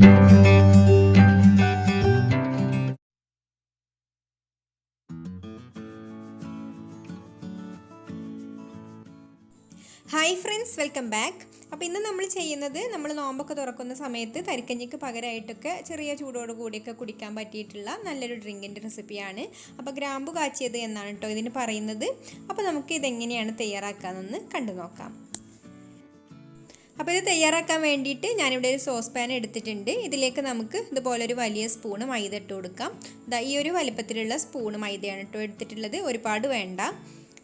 Hi friends, welcome back. അപ്പോൾ ഇന്ന് നമ്മൾ ചെയ്യുന്നത്, നമ്മൾ നോമ്പൊക്കെ തുറക്കുന്ന സമയത്ത് തരിക്കഞ്ഞിക്ക് പകരമായിട്ടൊക്കെ ചെറിയ ചൂടോട് കൂടിയൊക്കെ കുടിക്കാൻ പറ്റിയിട്ടുള്ള നല്ലൊരു ഡ്രിങ്കിൻ്റെ റെസിപ്പിയാണ്. അപ്പോൾ ഗ്രാമ്പു കാച്ചിയത് എന്നാണ് കേട്ടോ ഇതിന് പറയുന്നത്. അപ്പോൾ നമുക്ക് ഇതെങ്ങനെയാണ് തയ്യാറാക്കാമെന്ന് കണ്ടു നോക്കാം. അപ്പോൾ ഇത് തയ്യാറാക്കാൻ വേണ്ടിയിട്ട് ഞാനിവിടെ ഒരു സോസ് പാൻ എടുത്തിട്ടുണ്ട്. ഇതിലേക്ക് നമുക്ക് ഇതുപോലെ ഒരു വലിയ സ്പൂണ് മൈദ ഇട്ട് കൊടുക്കാം. ഈ ഒരു വലിപ്പത്തിലുള്ള സ്പൂണ് മൈദയാണ് കേട്ടോ എടുത്തിട്ടുള്ളത്, ഒരുപാട് വേണ്ട.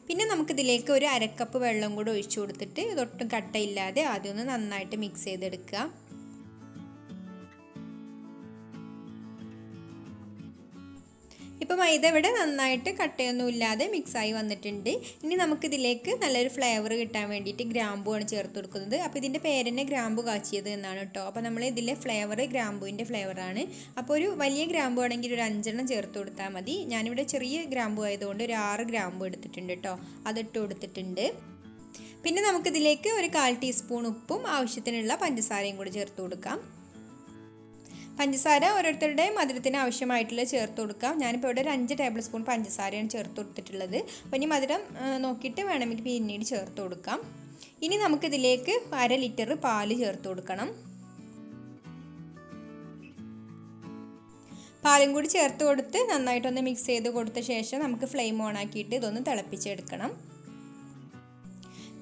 പിന്നെ നമുക്കിതിലേക്ക് ഒരു അരക്കപ്പ് വെള്ളം കൂടി ഒഴിച്ചു കൊടുത്തിട്ട് ഇതൊട്ടും കട്ടയില്ലാതെ ആദ്യം ഒന്ന് നന്നായിട്ട് മിക്സ് ചെയ്തെടുക്കുക. ഇപ്പോൾ മൈദ ഇവിടെ നന്നായിട്ട് കട്ടയൊന്നും ഇല്ലാതെ മിക്സായി വന്നിട്ടുണ്ട്. ഇനി നമുക്കിതിലേക്ക് നല്ലൊരു ഫ്ലേവർ കിട്ടാൻ വേണ്ടിയിട്ട് ഗ്രാമ്പുവാണ് ചേർത്ത് കൊടുക്കുന്നത്. അപ്പോൾ ഇതിൻ്റെ പേര് തന്നെ ഗ്രാമ്പു കാച്ചിയത് എന്നാണ് കേട്ടോ. അപ്പോൾ നമ്മൾ ഇതിലെ ഫ്ലേവർ ഗ്രാമ്പുവിൻ്റെ ഫ്ലേവറാണ്. അപ്പോൾ ഒരു വലിയ ഗ്രാമ്പു ആണെങ്കിൽ ഒരു 5 ചേർത്ത് കൊടുത്താൽ മതി. ഞാനിവിടെ ചെറിയ ഗ്രാമ്പു ആയതുകൊണ്ട് ഒരു 6 ഗ്രാമ്പു എടുത്തിട്ടുണ്ട് കേട്ടോ, അതിട്ട് കൊടുത്തിട്ടുണ്ട്. പിന്നെ നമുക്കിതിലേക്ക് ഒരു 1/4 ടീസ്പൂൺ ഉപ്പും ആവശ്യത്തിനുള്ള പഞ്ചസാരയും കൂടി ചേർത്ത് കൊടുക്കാം. പഞ്ചസാര ഓരോരുത്തരുടെ മധുരത്തിന് ആവശ്യമായിട്ടുള്ള ചേർത്ത് കൊടുക്കാം. ഞാനിപ്പോൾ ഇവിടെ ഒരു 5 ടേബിൾ സ്പൂൺ പഞ്ചസാരയാണ് ചേർത്ത് കൊടുത്തിട്ടുള്ളത്. അപ്പോൾ ഇനി മധുരം നോക്കിയിട്ട് വേണമെങ്കിൽ പിന്നീട് ചേർത്ത് കൊടുക്കാം. ഇനി നമുക്കിതിലേക്ക് 1/2 ലിറ്റർ പാല് ചേർത്ത് കൊടുക്കണം. പാലും കൂടി ചേർത്ത് കൊടുത്ത് നന്നായിട്ടൊന്ന് മിക്സ് ചെയ്ത് കൊടുത്ത ശേഷം നമുക്ക് ഫ്ലെയിം ഓൺ ആക്കിയിട്ട് ഇതൊന്ന് തിളപ്പിച്ചെടുക്കണം.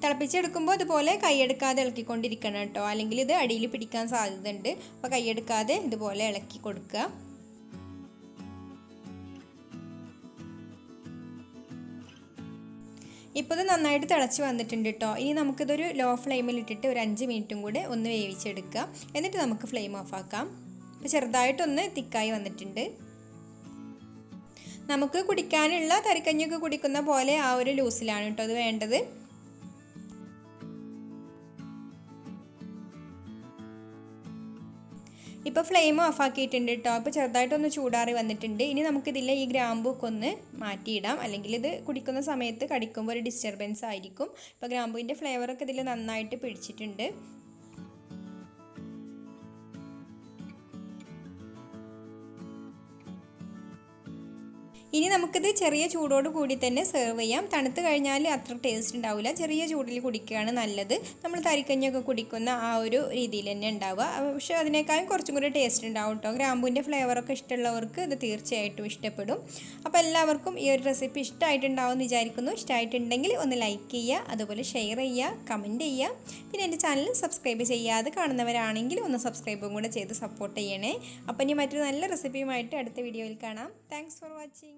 തിളപ്പിച്ചെടുക്കുമ്പോൾ ഇതുപോലെ കൈയെടുക്കാതെ ഇളക്കിക്കൊണ്ടിരിക്കണം കേട്ടോ, അല്ലെങ്കിൽ ഇത് അടിയിൽ പിടിക്കാൻ സാധ്യതയുണ്ട്. അപ്പോൾ കൈയെടുക്കാതെ ഇതുപോലെ ഇളക്കി കൊടുക്കുക. ഇപ്പോൾ ഇത് നന്നായിട്ട് തിളച്ച് വന്നിട്ടുണ്ട് കേട്ടോ. ഇനി നമുക്കിതൊരു ലോ ഫ്ലെയിമിൽ ഇട്ടിട്ട് ഒരു 5 മിനിറ്റും കൂടെ ഒന്ന് വേവിച്ചെടുക്കുക. എന്നിട്ട് നമുക്ക് ഫ്ലെയിം ഓഫ് ആക്കാം. ഇപ്പോൾ ചെറുതായിട്ടൊന്ന് തിക്കായി വന്നിട്ടുണ്ട്. നമുക്ക് കുടിക്കാനുള്ള തരിക്കഞ്ഞൊക്കെ കുടിക്കുന്ന പോലെ ആ ഒരു ലൂസിലാണ് കേട്ടോ അത് വേണ്ടത്. ഇപ്പോൾ ഫ്ലെയിം ഓഫ് ആക്കിയിട്ടുണ്ട് കേട്ടോ. അപ്പോൾ ചെറുതായിട്ടൊന്ന് ചൂടാറി വന്നിട്ടുണ്ട്. ഇനി നമുക്കിതിലെ ഈ ഗ്രാമ്പൂക്കെ ഒന്ന് മാറ്റിയിടാം, അല്ലെങ്കിൽ ഇത് കുടിക്കുന്ന സമയത്ത് കടിക്കുമ്പോൾ ഒരു ഡിസ്റ്റർബൻസ് ആയിരിക്കും. ഇപ്പോൾ ഗ്രാമ്പൂവിൻ്റെ ഫ്ലേവറൊക്കെ ഇതിൽ നന്നായിട്ട് പിടിച്ചിട്ടുണ്ട്. ഇനി നമുക്കിത് ചെറിയ ചൂടോട് കൂടി തന്നെ സെർവ് ചെയ്യാം. തണുത്ത് കഴിഞ്ഞാൽ അത്ര ടേസ്റ്റ് ഉണ്ടാവില്ല. ചെറിയ ചൂടിൽ കുടിക്കുകയാണ് നല്ലത്. നമ്മൾ തരിക്കഞ്ഞൊക്കെ കുടിക്കുന്ന ആ ഒരു രീതിയിൽ തന്നെ ഉണ്ടാവുക. പക്ഷേ അതിനേക്കാളും കുറച്ചും കൂടി ടേസ്റ്റ് ഉണ്ടാവും കേട്ടോ. ഗ്രാമ്പൂവിൻ്റെ ഫ്ലേവറൊക്കെ ഇഷ്ടമുള്ളവർക്ക് ഇത് തീർച്ചയായിട്ടും ഇഷ്ടപ്പെടും. അപ്പോൾ എല്ലാവർക്കും ഈ ഒരു റെസിപ്പി ഇഷ്ടമായിട്ടുണ്ടാവും എന്ന് വിചാരിക്കുന്നു. ഇഷ്ടമായിട്ടുണ്ടെങ്കിൽ ഒന്ന് ലൈക്ക് ചെയ്യുക, അതുപോലെ ഷെയർ ചെയ്യുക, കമൻറ്റ് ചെയ്യുക. പിന്നെ എൻ്റെ ചാനൽ സബ്സ്ക്രൈബ് ചെയ്യാതെ കാണുന്നവരാണെങ്കിൽ ഒന്ന് സബ്സ്ക്രൈബും കൂടെ ചെയ്ത് സപ്പോർട്ട് ചെയ്യണേ. അപ്പോൾ ഇനി മറ്റൊരു നല്ല റെസിപ്പിയുമായിട്ട് അടുത്ത വീഡിയോയിൽ കാണാം. Thanks for watching.